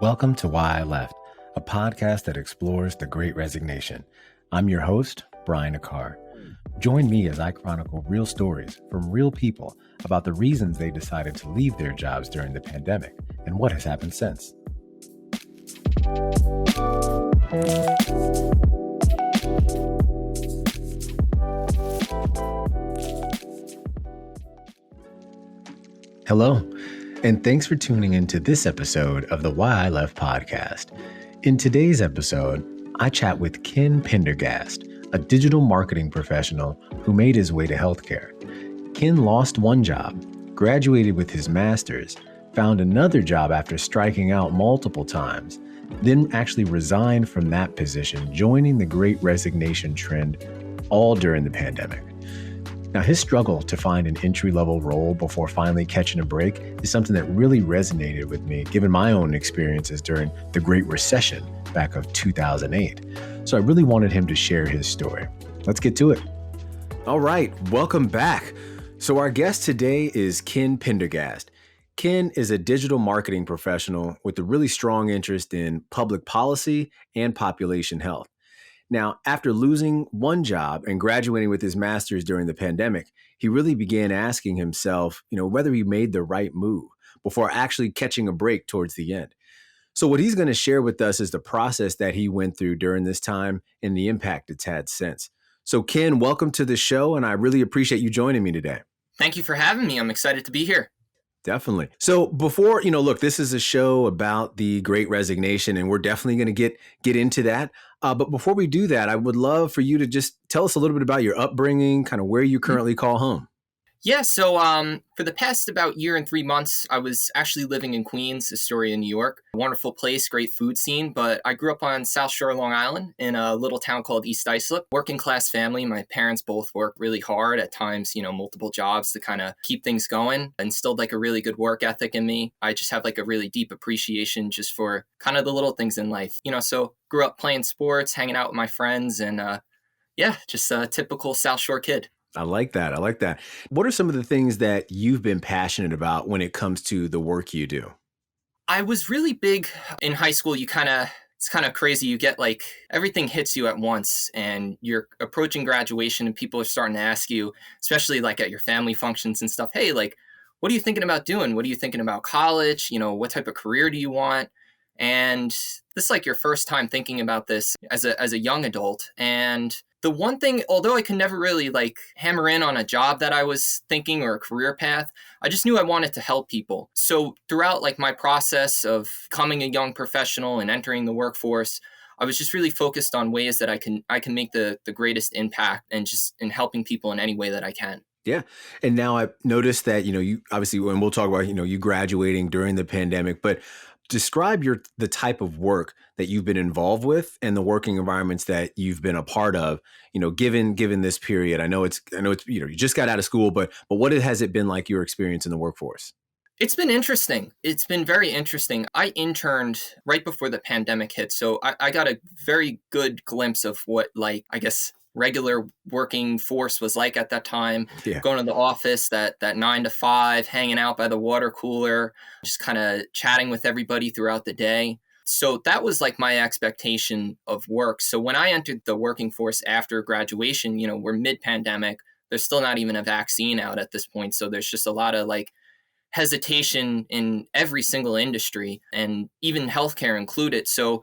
Welcome to Why I Left, a podcast that explores the Great Resignation. I'm your host, Brian Akar. Join me as I chronicle real stories from real people about the reasons they decided to leave their jobs during the pandemic and what has happened since. Hello, and thanks for tuning into this episode of the Why I Left podcast. In today's episode, I chat with Ken Pendergast, a digital marketing professional who made his way to healthcare. Ken lost one job, graduated with his master's, found another job after striking out multiple times, then actually resigned from that position, joining the Great Resignation trend all during the pandemic. Now, his struggle to find an entry-level role before finally catching a break is something that really resonated with me, given my own experiences during the Great Recession back of 2008. So I really wanted him to share his story. Let's get to it. All right, welcome back. So our guest today is Ken Pendergast. Ken is a digital marketing professional with a really strong interest in public policy and population health. Now, after losing one job and graduating with his master's during the pandemic, he really began asking himself, whether he made the right move before actually catching a break towards the end. So what he's going to share with us is the process that he went through during this time and the impact it's had since. So Ken, welcome to the show, and I really appreciate you joining me today. Thank you for having me. I'm excited to be here. Definitely. So before, look, this is a show about the Great Resignation, and we're definitely going to get into that. But before we do that, I would love for you to just tell us a little bit about your upbringing, kind of where you currently call home. Yeah, so for the past about year and 3 months, I was actually living in Queens, Astoria, New York. A wonderful place, great food scene, but I grew up on South Shore, Long Island, in a little town called East Islip. Working class family. My parents both worked really hard, at times, multiple jobs to kind of keep things going. Instilled like a really good work ethic in me. I just have like a really deep appreciation just for kind of the little things in life. So grew up playing sports, hanging out with my friends, and just a typical South Shore kid. I like that. What are some of the things that you've been passionate about when it comes to the work you do? I was really big in high school. It's kind of crazy. You get like everything hits you at once and you're approaching graduation and people are starting to ask you, especially like at your family functions and stuff, hey, like, what are you thinking about doing? What are you thinking about college? What type of career do you want? And this is like your first time thinking about this as a young adult. And the one thing, although I could never really like hammer in on a job that I was thinking or a career path, I just knew I wanted to help people. So throughout like my process of becoming a young professional and entering the workforce, I was just really focused on ways that I can make the greatest impact and just in helping people in any way that I can. Yeah. And now I've noticed that, you obviously, when we'll talk about, you graduating during the pandemic, but describe the type of work that you've been involved with and the working environments that you've been a part of, given this period. I know it's, you just got out of school, but what has it been like your experience in the workforce? It's been interesting. It's been very interesting. I interned right before the pandemic hit. So I got a very good glimpse of what, like, I guess, regular working force was like at that time. Yeah. Going to the office, that 9 to 5, hanging out by the water cooler, just kind of chatting with everybody throughout the day. So that was like my expectation of work. So when I entered the working force after graduation, we're mid-pandemic. There's still not even a vaccine out at this point. So there's just a lot of like hesitation in every single industry and even healthcare included. So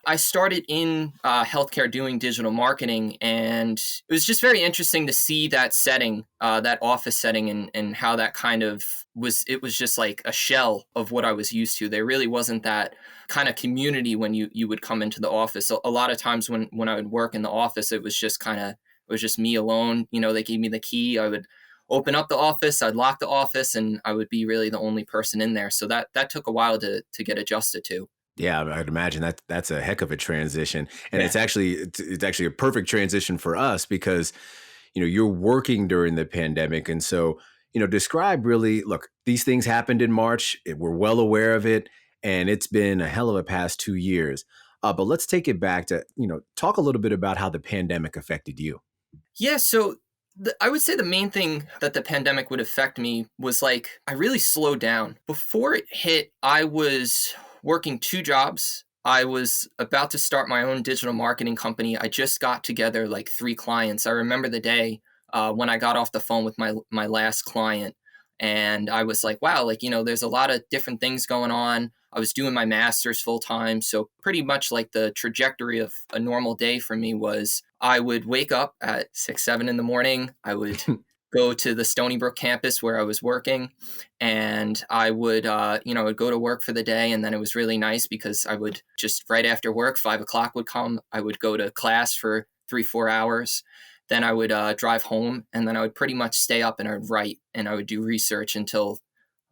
I started in healthcare doing digital marketing, and it was just very interesting to see that setting, that office setting, and how that kind of was. It was just like a shell of what I was used to. There really wasn't that kind of community when you would come into the office. So a lot of times when I would work in the office, it was just me alone. They gave me the key. I would open up the office, I'd lock the office, and I would be really the only person in there. So that took a while to get adjusted to. Yeah, I'd imagine that's a heck of a transition. And yeah. It's actually a perfect transition for us because, you're working during the pandemic. And so, describe really, look, these things happened in March. We're well aware of it. And it's been a hell of a past 2 years. But let's take it back to, talk a little bit about how the pandemic affected you. Yeah, so I would say the main thing that the pandemic would affect me was like, I really slowed down. Before it hit, I was working two jobs. I was about to start my own digital marketing company. I just got together like three clients. I remember the day when I got off the phone with my last client, and I was like, wow, like, there's a lot of different things going on. I was doing my master's full time. So pretty much like the trajectory of a normal day for me was I would wake up at 6, 7 in the morning. I would go to the Stony Brook campus where I was working, and I would, would go to work for the day. And then it was really nice because I would just right after work, 5 o'clock would come. I would go to class for 3, 4 hours. Then I would drive home, and then I would pretty much stay up and I would write and I would do research until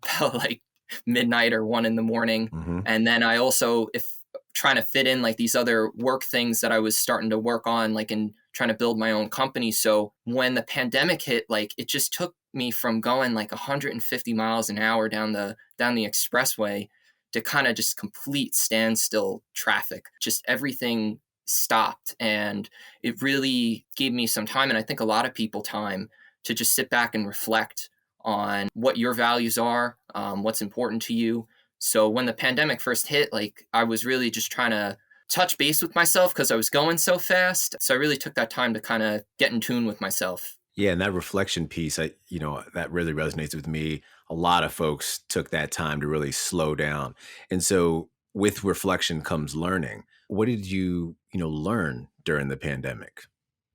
about like midnight or 1 in the morning. Mm-hmm. And then I also, if trying to fit in like these other work things that I was starting to work on, like in trying to build my own company. So when the pandemic hit, like it just took me from going like 150 miles an hour down the expressway to kind of just complete standstill traffic. Just everything stopped, and it really gave me some time, and I think a lot of people time, to just sit back and reflect on what your values are, what's important to you. So when the pandemic first hit, like I was really just trying to touch base with myself because I was going so fast. So I really took that time to kind of get in tune with myself. Yeah, and that reflection piece, that really resonates with me. A lot of folks took that time to really slow down. And so with reflection comes learning. What did you learn during the pandemic?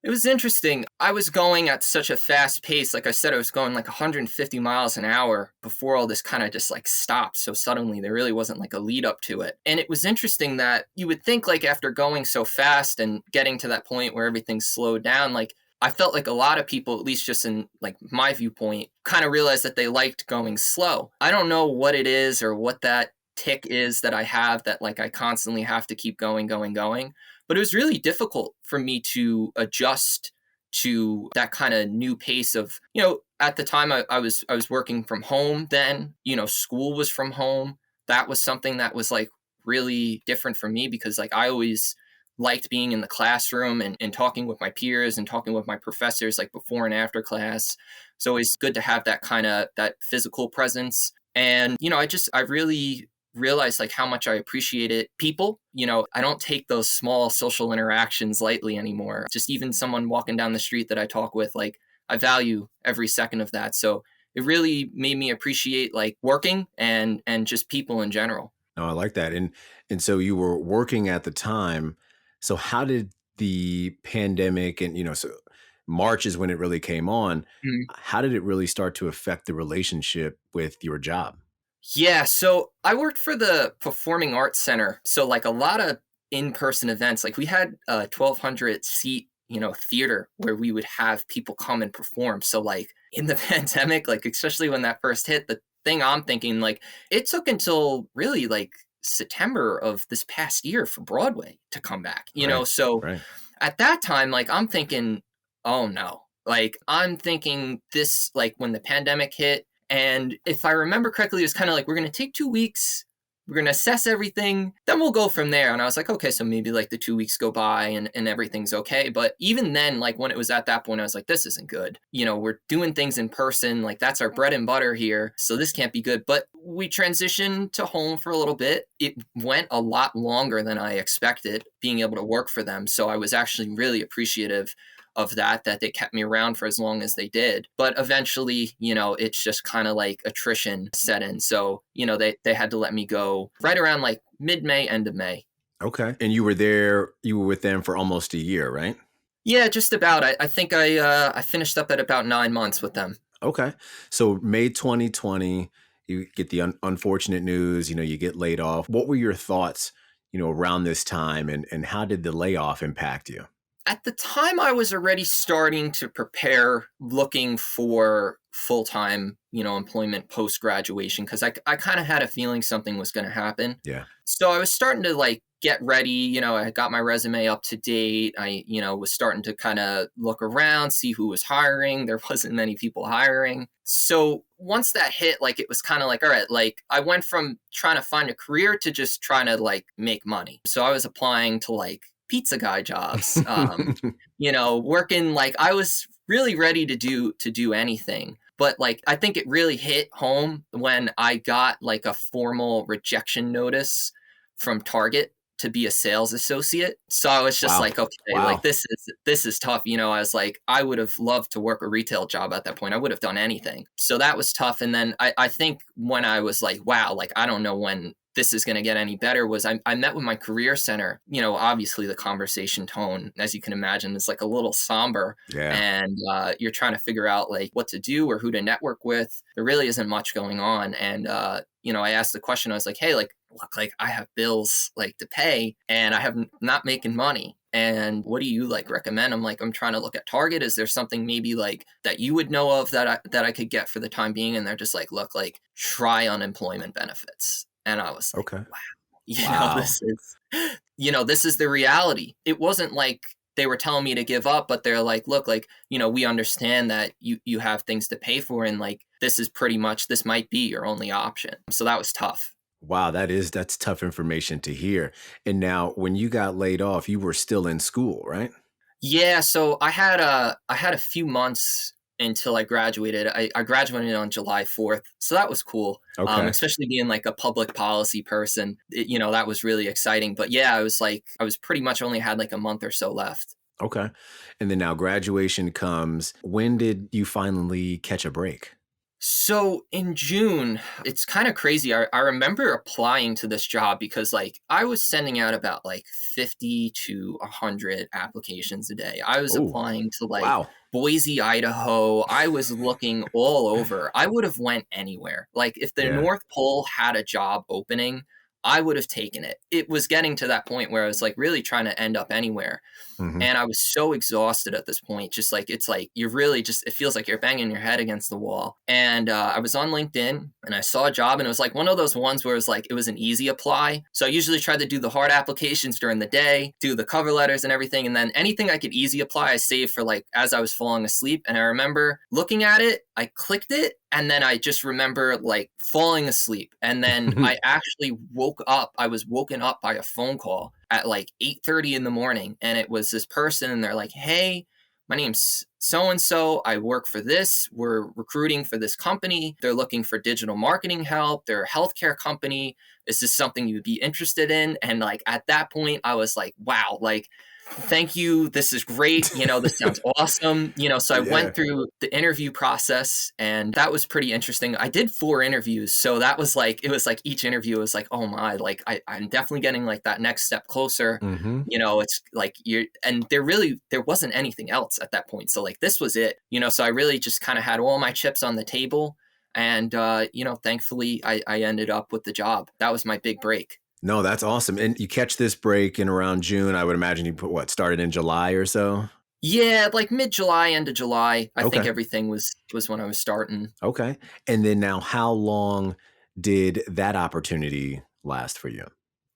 It was interesting. I was going at such a fast pace. Like I said, I was going like 150 miles an hour before all this kind of just like stopped. So suddenly there really wasn't like a lead up to it. And it was interesting that you would think like after going so fast and getting to that point where everything slowed down, like I felt like a lot of people, at least just in like my viewpoint, kind of realized that they liked going slow. I don't know what it is or what that tick is that I have that like I constantly have to keep going, going, going. But it was really difficult for me to adjust to that kind of new pace of, at the time I was working from home then, school was from home. That was something that was like really different for me because like I always liked being in the classroom and talking with my peers and talking with my professors like before and after class. It's always good to have that kind of that physical presence. And, I really realized like how much I appreciated people. I don't take those small social interactions lightly anymore. Just even someone walking down the street that I talk with, like I value every second of that. So it really made me appreciate like working and just people in general. No, I like that. And so you were working at the time. So how did the pandemic and so March is when it really came on. How did it really start to affect the relationship with your job? Yeah, so I worked for the Performing Arts Center. So like a lot of in-person events, like we had a 1,200 seat, theater where we would have people come and perform. So like in the pandemic, like especially when that first hit, the thing I'm thinking like it took until really like September of this past year for Broadway to come back, Right, So right. at that time, like I'm thinking, oh no, like I'm thinking this, like when the pandemic hit, and if I remember correctly, it was kind of like, we're going to take 2 weeks. We're going to assess everything. Then we'll go from there. And I was like, okay, so maybe like the 2 weeks go by and everything's okay. But even then, like when it was at that point, I was like, this isn't good. We're doing things in person. Like that's our bread and butter here. So this can't be good. But we transitioned to home for a little bit. It went a lot longer than I expected being able to work for them. So I was actually really appreciative of that they kept me around for as long as they did. But eventually, it's just kind of like attrition set in. So, they had to let me go right around like mid-May, end of May. Okay. And you were with them for almost a year, right? Yeah, just about. I think I finished up at about 9 months with them. Okay. So May 2020, you get the unfortunate news, you get laid off. What were your thoughts, around this time and how did the layoff impact you? At the time, I was already starting to prepare, looking for full-time, employment post-graduation because I kind of had a feeling something was going to happen. Yeah. So I was starting to like get ready. I got my resume up to date. I, was starting to kind of look around, see who was hiring. There wasn't many people hiring. So once that hit, like it was kind of like, all right, like I went from trying to find a career to just trying to like make money. So I was applying to like pizza guy jobs, working like I was really ready to do anything. But like I think it really hit home when I got like a formal rejection notice from Target to be a sales associate. So I was just Wow. like, okay, like Wow. this is tough. I was like, I would have loved to work a retail job at that point. I would have done anything. So that was tough. And then I think when I was like, wow, like I don't know when this is going to get any better was I met with my career center. Obviously the conversation tone, as you can imagine, is like a little somber, Yeah. and you're trying to figure out like what to do or who to network with. There really isn't much going on. And, I asked the question, I was like, hey, like, look, like I have bills like to pay and I have not making money. And what do you like recommend? I'm like, I'm trying to look at Target. Is there something maybe like that you would know of that I could get for the time being? And they're just like, look, like try unemployment benefits. And I was like, Okay. wow, Wow. this is the reality. It wasn't like they were telling me to give up, but they're like, look, like, we understand that you have things to pay for. And like, this might be your only option. So that was tough. Wow, that's tough information to hear. And now when you got laid off, you were still in school, right? Yeah, so I had a few months until I graduated. I graduated on July 4th, so that was cool. Okay. Especially being like a public policy person, that was really exciting. But yeah, I was pretty much only had like a month or so left. Okay. And then now graduation comes. When did you finally catch a break? So in June, it's kind of crazy. I remember applying to this job because like I was sending out about like 50 to 100 applications a day. I was Oh, applying to like wow. Boise, Idaho. I was looking all over. I would have went anywhere. Like if the Yeah. North Pole had a job opening, I would have taken it. It was getting to that point where I was like really trying to end up anywhere. Hmm. And I was so exhausted at this point. Just like, it's like, you're really just, it feels like you're banging your head against the wall. And I was on LinkedIn and I saw a job, and it was like one of those ones where it was an easy apply. So I usually try to do the hard applications during the day, do the cover letters and everything. And then anything I could easy apply, I saved for like as I was falling asleep. And I remember looking at it, I clicked it, and then I just remember like falling asleep. And then I actually woke up. I was woken up by a phone call at like 8:30 in the morning. And it was this person, and they're like, hey, my name's so and so. I work for this. We're recruiting for this company. They're looking for digital marketing help. They're a healthcare company. Is this something you'd be interested in? And like at that point, I was like, wow, like, thank you. This is great. This sounds awesome. So I Yeah. went through the interview process, and that was pretty interesting. I did 4 interviews. So that was like, it was like each interview was like, oh my, like I'm definitely getting like that next step closer. Hmm. It's like and there wasn't anything else at that point. So like this was it, so I really just kind of had all my chips on the table. And, thankfully I ended up with the job. That was my big break. No, that's awesome. And you catch this break in around June. I would imagine you put started in July or so? Yeah, like mid-July, end of July. I think Okay. everything was when I was starting. Okay. And then now how long did that opportunity last for you?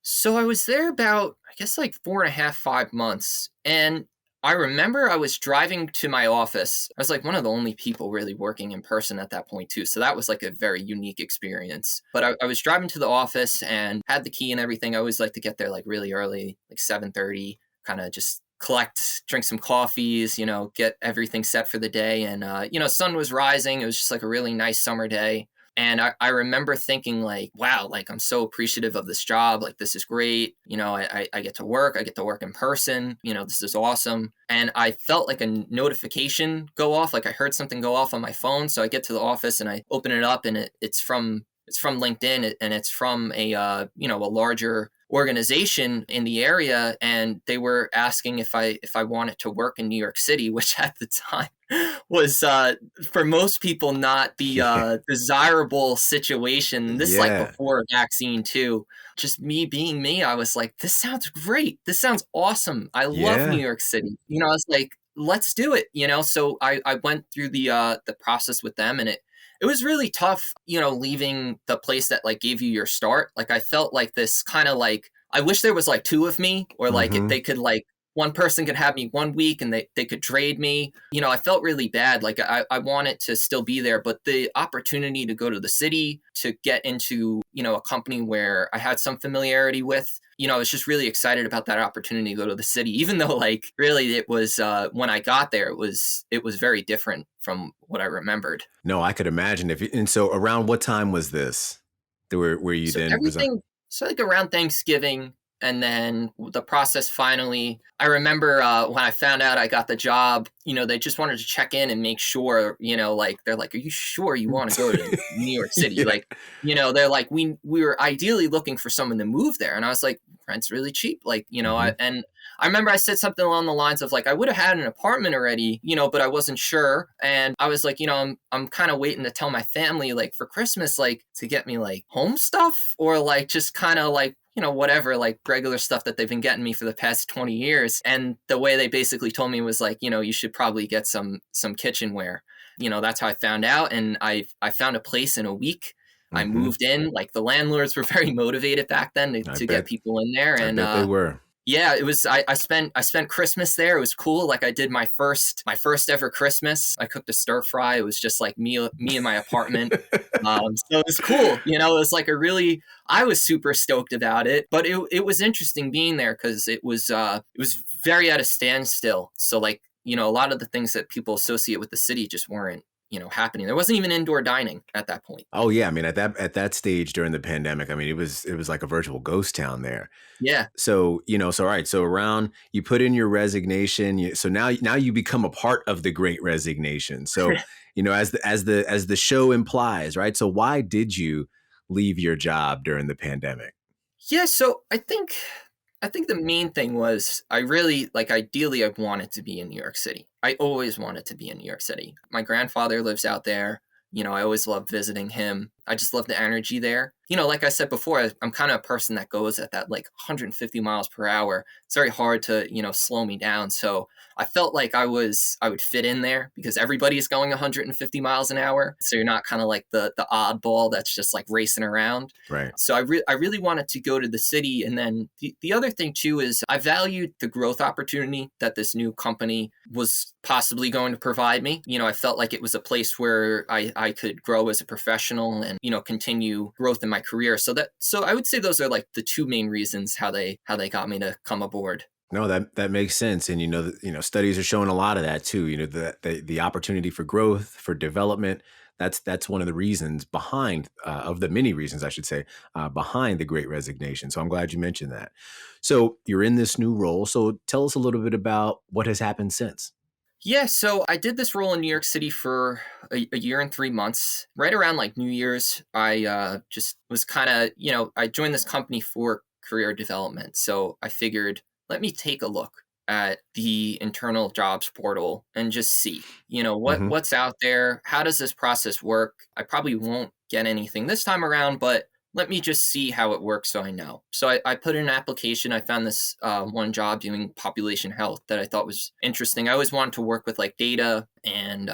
So I was there about, I guess, like 4.5, 5 months. And I remember I was driving to my office. I was like one of the only people really working in person at that point, too. So that was like a very unique experience. But I was driving to the office and had the key and everything. I always like to get there like really early, like 7:30, kind of just drink some coffees, get everything set for the day. And, sun was rising. It was just like a really nice summer day. And I remember thinking like, wow, like I'm so appreciative of this job. Like, this is great. I get to work. I get to work in person. This is awesome. And I felt like a notification go off. Like I heard something go off on my phone. So I get to the office and I open it up, and it's from LinkedIn, and it's from a larger organization in the area, and they were asking if I wanted to work in New York City, which at the time was for most people not the desirable situation. This is like Yeah. before a vaccine too. Just me being me, I was like, this sounds great. This sounds awesome. I love New Yeah. York City. I was like, let's do it. So I went through the process with them, and it was really tough, leaving the place that like gave you your start. Like I felt like this kind of like, I wish there was like two of me, or like Hmm. they could like, one person could have me one week and they could trade me. I felt really bad. Like I wanted to still be there, but the opportunity to go to the city, to get into, a company where I had some familiarity with, I was just really excited about that opportunity to go to the city, even though like really it was, when I got there, it was very different from what I remembered. No, I could imagine and so around what time was this? Where you So then resign? So like around Thanksgiving, and then the process finally, I remember when I found out I got the job, they just wanted to check in and make sure, like they're like, are you sure you want to go to New York City? Yeah. Like, they're like, we were ideally looking for someone to move there. And I was like, rent's really cheap. Like, Hmm. I remember I said something along the lines of like, I would have had an apartment already, but I wasn't sure. And I was like, I'm kind of waiting to tell my family like for Christmas, like to get me like home stuff or like just kind of like, whatever, like regular stuff that they've been getting me for the past 20 years. And the way they basically told me was like, you should probably get some kitchenware. That's how I found out. And I found a place in a week. I Hmm. moved in. Like the landlords were very motivated back then I to get bet. people in there. I And bet they were. yeah, it was. I spent Christmas there. It was cool. Like I did my first ever Christmas. I cooked a stir fry. It was just like me in my apartment. So it was cool. It was like I was super stoked about it. But it was interesting being there because it was very at a standstill. So like a lot of the things that people associate with the city just weren't happening. There wasn't even indoor dining at that point. Oh yeah, I mean at that stage during the pandemic, I mean it was like a virtual ghost town there. Yeah. So, so all right, so around you put in your resignation, so now you become a part of the great resignation. So, as the show implies, right? So why did you leave your job during the pandemic? Yeah, so I think the main thing was I really like ideally I wanted to be in New York City. I always wanted to be in New York City. My grandfather lives out there. I always loved visiting him. I just love the energy there. Like I said before, I'm kind of a person that goes at that like 150 miles per hour. It's very hard to, slow me down. So I felt like I would fit in there because everybody is going 150 miles an hour. So you're not kind of like the oddball that's just like racing around. Right. So I really wanted to go to the city. And then the other thing too is I valued the growth opportunity that this new company was possibly going to provide me. I felt like it was a place where I could grow as a professional and, continue growth in my career. So I would say those are like the two main reasons how they got me to come aboard. No, that makes sense, and studies are showing a lot of that too. The opportunity for growth, for development. That's one of the reasons behind, of the many reasons I should say, behind the Great Resignation. So I'm glad you mentioned that. So you're in this new role. So tell us a little bit about what has happened since. Yeah, so I did this role in New York City for a year and 3 months. Right around like New Year's, I just was kind of, I joined this company for career development. So I figured, let me take a look at the internal jobs portal and just see, Hmm. what's out there. How does this process work? I probably won't get anything this time around, but let me just see how it works so I know. So I put in an application. I found this one job doing population health that I thought was interesting. I always wanted to work with like data and,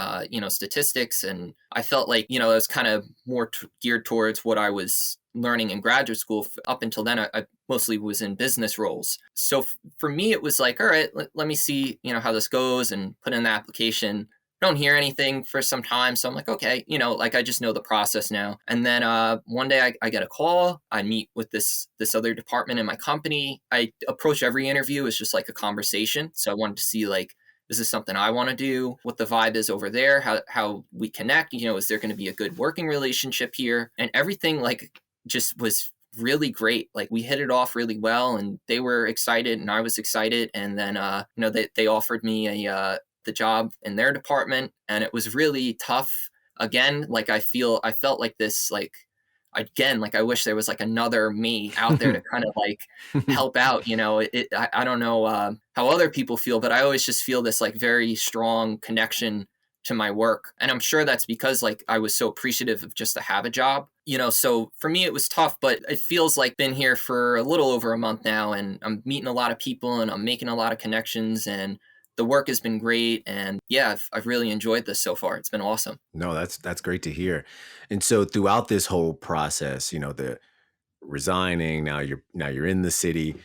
statistics. And I felt like, it was kind of more geared towards what I was learning in graduate school. Up until then, I mostly was in business roles. So for me, it was like, all right, let me see, how this goes and put in the application. Don't hear anything for some time. So I'm like, okay, like I just know the process now. And then one day I get a call. I meet with this other department in my company. I approach every interview as just like a conversation. So I wanted to see like, is this something I want to do? What the vibe is over there? How we connect? Is there going to be a good working relationship here? And everything like just was really great. Like we hit it off really well, and they were excited, and I was excited. And then they offered me the job in their department, and it was really tough. Again, like I felt like this, like again, like I wish there was like another me out there to kind of like help out. I don't know how other people feel, but I always just feel this like very strong connection to my work, and I'm sure that's because like I was so appreciative of just to have a job. So for me it was tough, but it feels like been here for a little over a month now, and I'm meeting a lot of people and I'm making a lot of connections, and the work has been great. And yeah, I've really enjoyed this so far. It's been awesome. No, that's great to hear. And so throughout this whole process, the resigning, now you're in the city,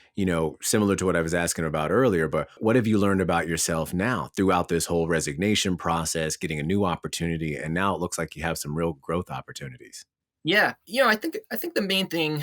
similar to what I was asking about earlier, but what have you learned about yourself now throughout this whole resignation process, getting a new opportunity, and now it looks like you have some real growth opportunities? Yeah, I think the main thing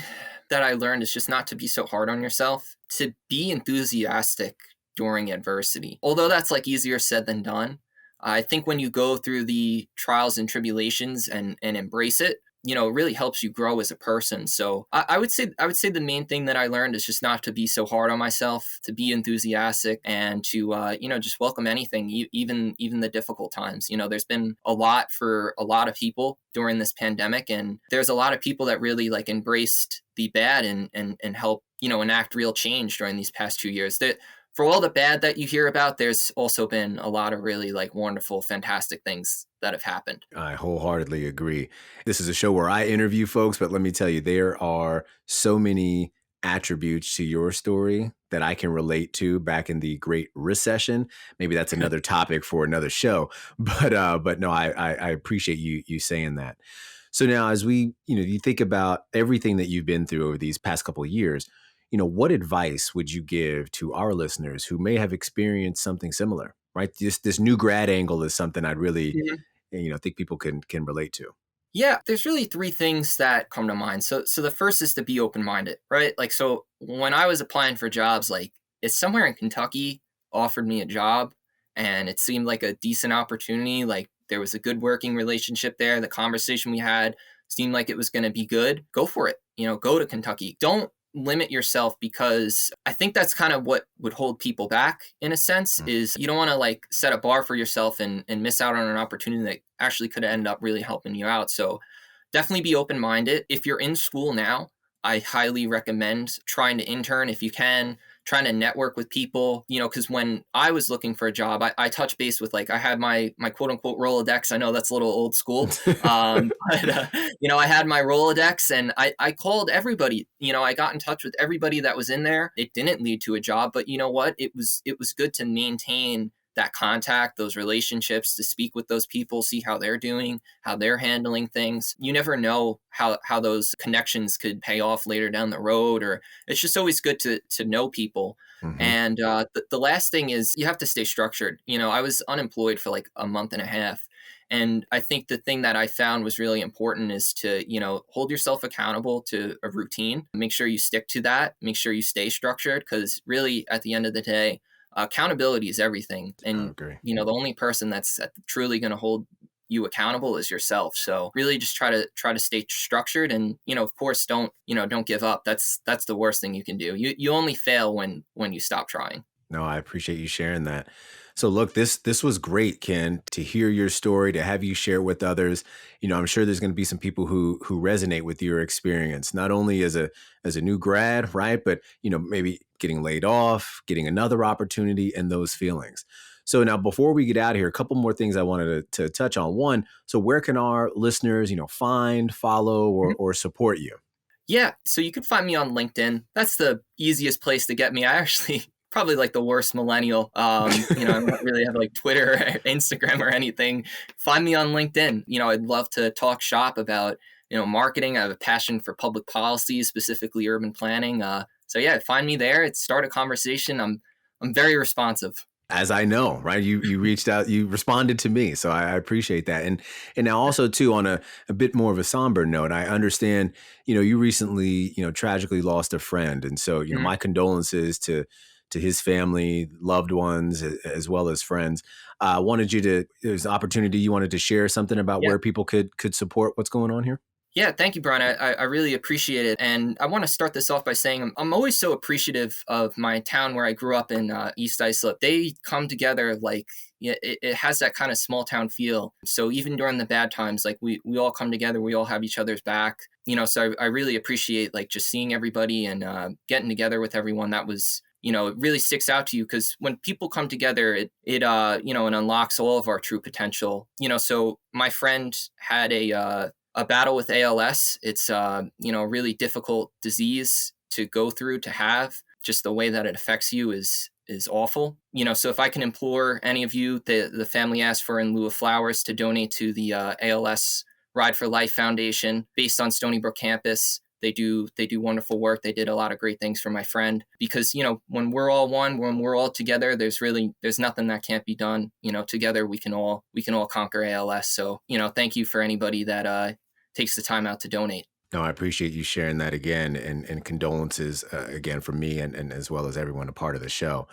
that I learned is just not to be so hard on yourself, to be enthusiastic during adversity. Although that's like easier said than done. I think when you go through the trials and tribulations and embrace it, it really helps you grow as a person. So I would say the main thing that I learned is just not to be so hard on myself, to be enthusiastic, and to just welcome anything, even the difficult times. There's been a lot for a lot of people during this pandemic, and there's a lot of people that really like embraced the bad and help enact real change during these past 2 years. That for all the bad that you hear about, there's also been a lot of really like wonderful, fantastic things that have happened. I wholeheartedly agree. This is a show where I interview folks, but let me tell you, there are so many attributes to your story that I can relate to back in the Great Recession. Maybe that's another topic for another show, but no, I appreciate you saying that. So now, as you think about everything that you've been through over these past couple of years, what advice would you give to our listeners who may have experienced something similar? Right, this new grad angle is something I'd really think people can relate to. Yeah, there's really three things that come to mind. So the first is to be open-minded, right? Like, so when I was applying for jobs, like if somewhere in Kentucky offered me a job and it seemed like a decent opportunity, like there was a good working relationship there, the conversation we had seemed like it was going to be good, go for it. Go to Kentucky. Don't limit yourself, because I think that's kind of what would hold people back in a sense, is you don't want to like set a bar for yourself and miss out on an opportunity that actually could end up really helping you out. So definitely be open-minded. If you're in school now, I highly recommend trying to intern if you can, trying to network with people, because when I was looking for a job, I touched base with, like, I had my quote unquote Rolodex. I know that's a little old school. But I had my Rolodex and I called everybody, I got in touch with everybody that was in there. It didn't lead to a job, but you know what? It was good to maintain that contact, those relationships, to speak with those people, see how they're doing, how they're handling things. You never know how those connections could pay off later down the road, or it's just always good to know people. Mm-hmm. And the last thing is you have to stay structured. I was unemployed for like a month and a half. And I think the thing that I found was really important is to, hold yourself accountable to a routine. Make sure you stick to that. Make sure you stay structured, because really at the end of the day, accountability is everything. And, the only person that's truly going to hold you accountable is yourself. So really just try to stay structured, and, of course, don't give up. That's the worst thing you can do. You only fail when you stop trying. No, I appreciate you sharing that. So look, this was great, Ken, to hear your story, to have you share with others. I'm sure there's going to be some people who resonate with your experience, not only as a new grad, right? But, maybe getting laid off, getting another opportunity, and those feelings. So now, before we get out of here, a couple more things I wanted to touch on. One, so where can our listeners, find, follow, or support you? Yeah, so you can find me on LinkedIn. That's the easiest place to get me. I actually probably like the worst millennial. I don't really have like Twitter or Instagram or anything. Find me on LinkedIn. I'd love to talk shop about, marketing. I have a passion for public policy, specifically urban planning. So yeah, find me there. Start a conversation. I'm very responsive. As I know, right? You reached out, you responded to me. So I appreciate that. And now also too, on a bit more of a somber note, I understand, you recently, tragically lost a friend. And so, my condolences to his family, loved ones, as well as friends. There's an opportunity, you wanted to share something about where people could support what's going on here? Yeah, thank you, Brian. I really appreciate it. And I want to start this off by saying I'm always so appreciative of my town where I grew up in East Islip. They come together like, it has that kind of small town feel. So even during the bad times, like we all come together, we all have each other's back. So I really appreciate like just seeing everybody and getting together with everyone. That was, it really sticks out to you, because when people come together, it unlocks all of our true potential. So my friend had a battle with ALS. It's a really difficult disease to go through, to have. Just the way that it affects you is awful. So if I can implore any of you, the family asked for, in lieu of flowers, to donate to the ALS Ride for Life Foundation, based on Stony Brook campus. They do wonderful work. They did a lot of great things for my friend, because, when we're all one, when we're all together, there's nothing that can't be done. Together we can all conquer ALS. So, thank you for anybody that takes the time out to donate. No, I appreciate you sharing that again, and condolences again from me and as well as everyone a part of the show.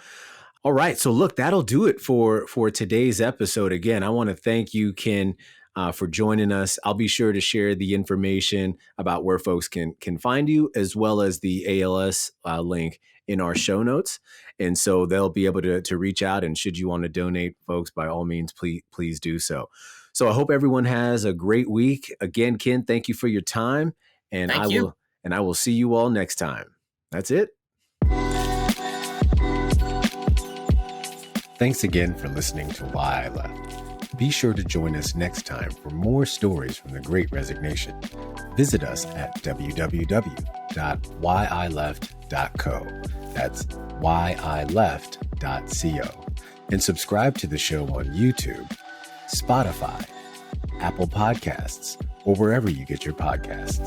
All right. So look, that'll do it for today's episode. Again, I want to thank you, Ken, for joining us. I'll be sure to share the information about where folks can find you, as well as the ALS link in our show notes. And so they'll be able to reach out. And should you want to donate, folks, by all means, please do so. So I hope everyone has a great week. Again, Ken, thank you for your time. And I will see you all next time. That's it. Thanks again for listening to Why I Left. Be sure to join us next time for more stories from the Great Resignation. Visit us at www.whyileft.co. That's whyileft.co. And subscribe to the show on YouTube, Spotify, Apple Podcasts, or wherever you get your podcasts.